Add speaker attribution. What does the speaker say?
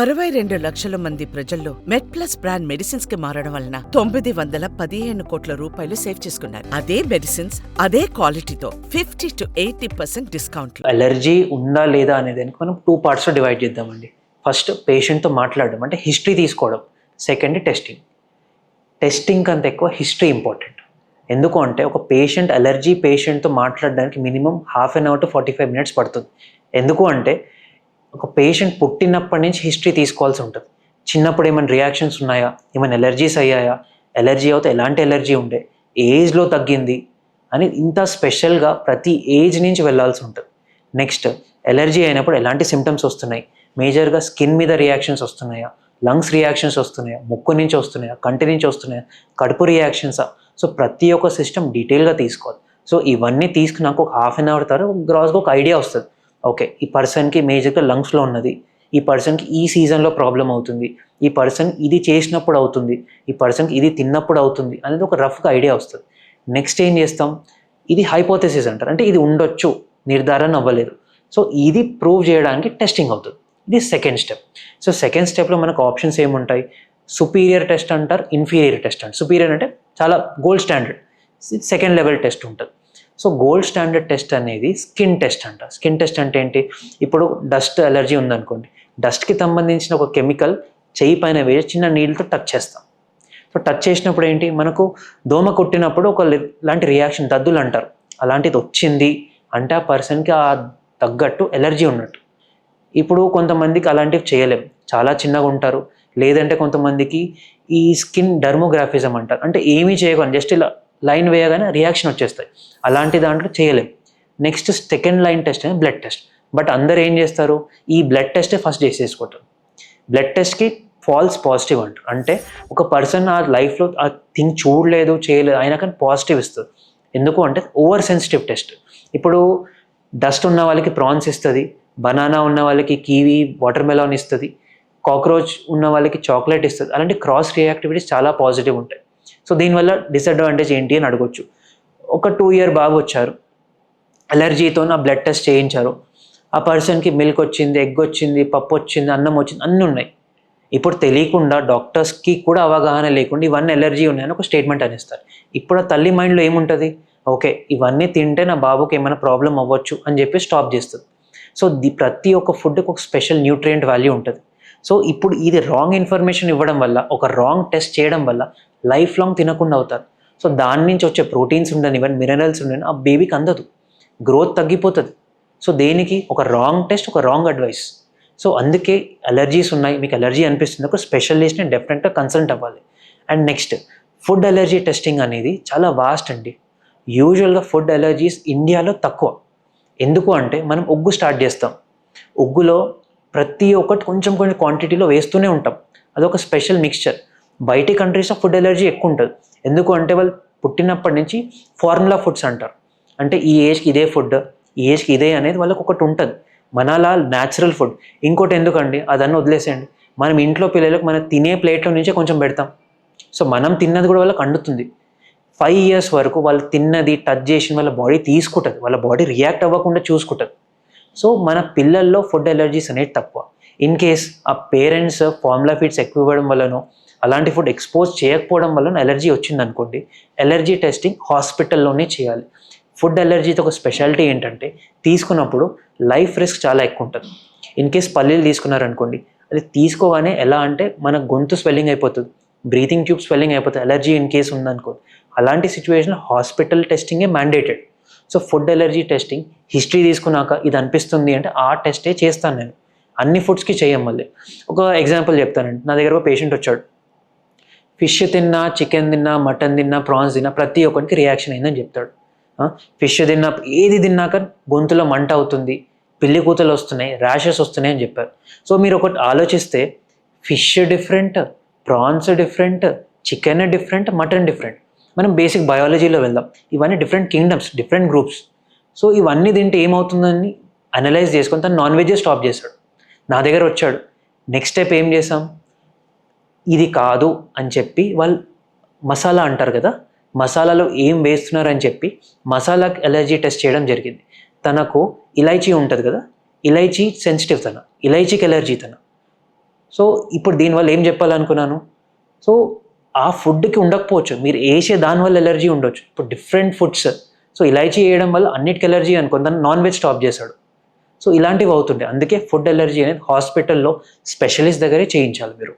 Speaker 1: 62 లక్షల మంది ప్రజల్లో మెడ్ప్లస్ బ్రాండ్ మెడిసిన్స్ కి మారడం వలన 915 కోట్ల రూపాయలు సేవ్ చేసుకున్నారు. అదే మెడిసిన్స్ అదే క్వాలిటీతో 50 to 80% డిస్కౌంట్.
Speaker 2: అలర్జీ ఉందా లేదా అనేది మనం 2 parts లో డివైడ్ చేద్దామండి. ఫస్ట్ పేషెంట్తో మాట్లాడడం అంటే హిస్టరీ తీసుకోవడం, సెకండ్ టెస్టింగ్ కంటే ఎక్కువ హిస్టరీ ఇంపార్టెంట్. ఎందుకు అంటే ఒక పేషెంట్ అలర్జీ పేషెంట్తో మాట్లాడడానికి minimum half an hour to 45 minutes పడుతుంది. ఎందుకు అంటే ఒక పేషెంట్ పుట్టినప్పటి నుంచి హిస్టరీ తీసుకోవాల్సి ఉంటుంది. చిన్నప్పుడు ఏమైనా రియాక్షన్స్ ఉన్నాయా, ఏమైనా ఎలర్జీస్ అయ్యాయా, ఎలర్జీ అవుతే ఎలాంటి ఎలర్జీ ఉండే, ఏజ్లో తగ్గింది అని ఇంత స్పెషల్గా ప్రతి ఏజ్ నుంచి వెళ్ళాల్సి ఉంటుంది. నెక్స్ట్ ఎలర్జీ అయినప్పుడు ఎలాంటి సిమ్టమ్స్ వస్తున్నాయి, మేజర్గా స్కిన్ మీద రియాక్షన్స్ వస్తున్నాయా, లంగ్స్ రియాక్షన్స్ వస్తున్నాయా, ముక్కు నుంచి వస్తున్నాయా, కంటి నుంచి వస్తున్నాయా, కడుపు రియాక్షన్సా. సో ప్రతి ఒక్క సిస్టమ్ డీటెయిల్గా తీసుకోవాలి. సో ఇవన్నీ తీసుకున్నాక ఒక హాఫ్ అన్ అవర్ తర్వాత గ్రాస్గా ఒక ఐడియా వస్తుంది. ఓకే, ఈ పర్సన్కి మేజర్గా లంగ్స్లో ఉన్నది, ఈ పర్సన్కి ఈ సీజన్లో ప్రాబ్లం అవుతుంది, ఈ పర్సన్ ఇది చేసినప్పుడు అవుతుంది, ఈ పర్సన్కి ఇది తిన్నప్పుడు అవుతుంది అనేది ఒక రఫ్గా ఐడియా వస్తుంది. నెక్స్ట్ ఏం చేస్తాం, ఇది హైపోథెసిస్ అంటారు, అంటే ఇది ఉండొచ్చు, నిర్ధారణ అవ్వలేదు. సో ఇది ప్రూవ్ చేయడానికి టెస్టింగ్ అవుతుంది. ఇది సెకండ్ స్టెప్. సో సెకండ్ స్టెప్లో మనకు ఆప్షన్స్ ఏముంటాయి, సుపీరియర్ టెస్ట్ అంటారు, ఇన్ఫీరియర్ టెస్ట్ అంటారు. సుపీరియర్ అంటే చాలా gold standard, second level test ఉంటుంది. సో గోల్డ్ స్టాండర్డ్ టెస్ట్ అనేది స్కిన్ టెస్ట్ అంట. స్కిన్ టెస్ట్ అంటే ఏంటి, ఇప్పుడు డస్ట్ అలర్జీ ఉందనుకోండి, డస్ట్కి సంబంధించిన ఒక కెమికల్ చెయ్యి పైన వేసి చిన్న నీళ్ళతో టచ్ చేస్తాం. సో టచ్ చేసినప్పుడు ఏంటి, మనకు దోమ కొట్టినప్పుడు ఒక లాంటి రియాక్షన్, దద్దులు అంటారు, అలాంటిది వచ్చింది అంటే ఆ పర్సన్కి ఆ తగ్గట్టు ఎలర్జీ ఉన్నట్టు. ఇప్పుడు కొంతమందికి అలాంటివి చేయలేం, చాలా చిన్నగా ఉంటారు, లేదంటే కొంతమందికి ఈ స్కిన్ డర్మోగ్రాఫిజం అంటారు, అంటే ఏమీ చేయకుండా జస్ట్ ఇలా లైన్ వేయగానే రియాక్షన్ వచ్చేస్తాయి, అలాంటి దాంట్లో చేయలేం. నెక్స్ట్ సెకండ్ లైన్ టెస్ట్ అనేది బ్లడ్ టెస్ట్. బట్ అందరు ఏం చేస్తారు, ఈ బ్లడ్ టెస్టే ఫస్ట్ చేసేసుకుంటారు. బ్లడ్ టెస్ట్కి ఫాల్స్ పాజిటివ్ అంటారు, అంటే ఒక పర్సన్ ఆ లైఫ్లో ఆ థింగ్ చూడలేదు చేయలేదు అయినా కానీ పాజిటివ్ ఇస్తుంది. ఎందుకు అంటే ఓవర్ సెన్సిటివ్ టెస్ట్. ఇప్పుడు డస్ట్ ఉన్న వాళ్ళకి ప్రాన్స్ ఇస్తుంది, బనానా ఉన్న వాళ్ళకి కివీ వాటర్ మెలాన్ ఇస్తుంది, కాక్రోచ్ ఉన్న వాళ్ళకి చాక్లెట్ ఇస్తుంది. అలాంటి క్రాస్ రియాక్టివిటీస్ చాలా పాజిటివ్ ఉంటాయి. సో దీనివల్ల డిసడ్వాంటేజ్ ఏంటి అని అడగొచ్చు. ఒక 2 year బాబు వచ్చారు, అలర్జీతో నా బ్లడ్ టెస్ట్ చేయించారు, ఆ పర్సన్కి మిల్క్ వచ్చింది, ఎగ్ వచ్చింది, పప్పు వచ్చింది, అన్నం వచ్చింది, అన్నీ ఉన్నాయి. ఇప్పుడు తెలియకుండా డాక్టర్స్కి కూడా అవగాహన లేకుండా ఇవన్నీ ఎలర్జీ ఉన్నాయని ఒక స్టేట్మెంట్ అనిస్తారు. ఇప్పుడు ఆ తల్లి మైండ్లో ఏముంటుంది, ఓకే ఇవన్నీ తింటే నా బాబుకి ఏమైనా ప్రాబ్లం అవ్వచ్చు అని చెప్పి స్టాప్ చేస్తుంది. సో ప్రతి ఒక్క ఫుడ్కి ఒక స్పెషల్ న్యూట్రియంట్ వాల్యూ ఉంటుంది. సో ఇప్పుడు ఇది రాంగ్ ఇన్ఫర్మేషన్ ఇవ్వడం వల్ల, ఒక రాంగ్ టెస్ట్ చేయడం వల్ల లైఫ్ లాంగ్ తినకుండా అవుతారు. సో దాని నుంచి వచ్చే ప్రోటీన్స్ ఉండని, ఈవెన్ మినరల్స్ ఉండని ఆ బేబీకి అందదు, గ్రోత్ తగ్గిపోతుంది. సో దేనికి ఒక రాంగ్ టెస్ట్, ఒక రాంగ్ అడ్వైస్. సో అందుకే అలర్జీస్ ఉన్నాయి, మీకు అలర్జీ అనిపిస్తుంది, ఒక స్పెషలిస్ట్ని డెఫినెట్గా కన్సల్ట్ అవ్వాలి. And next food allergy testing అనేది చాలా వాస్ట్ అండి. యూజువల్గా ఫుడ్ అలర్జీస్ ఇండియాలో తక్కువ. ఎందుకు అంటే మనం ఉగ్గు స్టార్ట్ చేస్తాం, ఉగ్గులో ప్రతి ఒక్కటి కొంచెం కొంచెం క్వాంటిటీలో వేస్తూనే ఉంటాం, అదొక స్పెషల్ మిక్స్చర్. బయటి కంట్రీస్లో ఫుడ్ ఎలర్జీ ఎక్కువ ఉంటుంది. ఎందుకు అంటే వాళ్ళు పుట్టినప్పటి నుంచి ఫార్ములా ఫుడ్స్ అంటారు, అంటే ఈ ఏజ్కి ఇదే ఫుడ్, ఈ ఏజ్కి ఇదే అనేది వాళ్ళకి ఒకటి ఉంటుంది. మనలా న్యాచురల్ ఫుడ్. ఇంకోటి ఎందుకండి, అదన్నీ వదిలేసేయండి, మనం ఇంట్లో పిల్లలకు మనం తినే ప్లేట్లో నుంచే కొంచెం పెడతాం. సో మనం తిన్నది కూడా వాళ్ళకి అండుతుంది. 5 years వరకు వాళ్ళు తిన్నది టచ్ చేసిన వాళ్ళ బాడీ తీసుకుంటుంది, వాళ్ళ బాడీ రియాక్ట్ అవ్వకుండా చూసుకుంటుంది. సో మన పిల్లల్లో ఫుడ్ ఎలర్జీస్ అనేది తక్కువ. ఇన్ కేస్ ఆ పేరెంట్స్ ఫార్ములా ఫీడ్స్ ఎక్కువ ఇవ్వడం వల్లనో అలాంటి ఫుడ్ ఎక్స్పోజ్ చేయకపోవడం వల్ల ఎలర్జీ వచ్చిందనుకోండి, ఎలర్జీ టెస్టింగ్ హాస్పిటల్లోనే చేయాలి. ఫుడ్ ఎలర్జీతో ఒక స్పెషాలిటీ ఏంటంటే తీసుకున్నప్పుడు లైఫ్ రిస్క్ చాలా ఎక్కువ ఉంటుంది. ఇన్ కేస్ పల్లీలు తీసుకున్నారనుకోండి, అది తీసుకోగానే ఎలా అంటే మన గొంతు స్వెల్లింగ్ అయిపోతుంది, బ్రీతింగ్ ట్యూబ్ స్వెల్లింగ్ అయిపోతుంది, ఎలర్జీ ఇన్ కేస్ ఉందనుకోండి. అలాంటి సిచ్యువేషన్ హాస్పిటల్ టెస్టింగే mandated. So food allergy testing history తీసుకున్నాక ఇది అనిపిస్తుంది అంటే ఆ టెస్టే చేస్తాను నేను, అన్ని ఫుడ్స్కి చేయం. మళ్ళీ ఒక ఎగ్జాంపుల్ చెప్తానండి, నా దగ్గర ఒక పేషెంట్ వచ్చాడు, ఫిష్ తిన్నా, చికెన్ తిన్నా, మటన్ తిన్నా, ప్రాన్స్ తిన్నా ప్రతి ఒక్కరికి రియాక్షన్ అయిందని చెప్తాడు. ఫిష్ తిన్నా, ఏది తిన్నాక గొంతులో మంట అవుతుంది, పిల్లి కూతలు వస్తున్నాయి, ర్యాషెస్ వస్తున్నాయి అని చెప్పారు. సో మీరు ఒకటి ఆలోచిస్తే fish different, prawns different, chicken different, mutton different. మనం బేసిక్ బయాలజీలో వెళ్దాం, ఇవన్నీ different kingdoms, different groups. So ఇవన్నీ తింటే ఏమవుతుందని అనలైజ్ చేసుకొని తను నాన్ వెజ్ స్టాప్ చేశాడు, నా దగ్గర వచ్చాడు. నెక్స్ట్ స్టెప్ ఏం చేసాం, ఇది కాదు అని చెప్పి వాళ్ళు మసాలా అంటారు కదా, మసాలాలో ఏం వేస్తున్నారు అని చెప్పి మసాలాకి ఎలర్జీ టెస్ట్ చేయడం జరిగింది. తనకు ఇలైచీ ఉంటుంది కదా, ఇలైచీ సెన్సిటివ్, ఇలైచీకి ఎలర్జీ. సో ఇప్పుడు దీనివల్ల ఏం చెప్పాలనుకున్నాను, సో ఆ ఫుడ్కి ఉండకపోవచ్చు, మీరు వేసే దానివల్ల ఎలర్జీ ఉండొచ్చు. ఇప్పుడు డిఫరెంట్ ఫుడ్స్, సో ఇలాచీ వేయడం వల్ల అన్నిటికీ ఎలర్జీ అనుకో, దాన్ని నాన్ వెజ్ స్టాప్ చేశాడు. సో ఇలాంటివి అవుతుంటాయి. అందుకే ఫుడ్ ఎలర్జీ అనేది హాస్పిటల్లో స్పెషలిస్ట్ దగ్గరే చేయించాలి మీరు.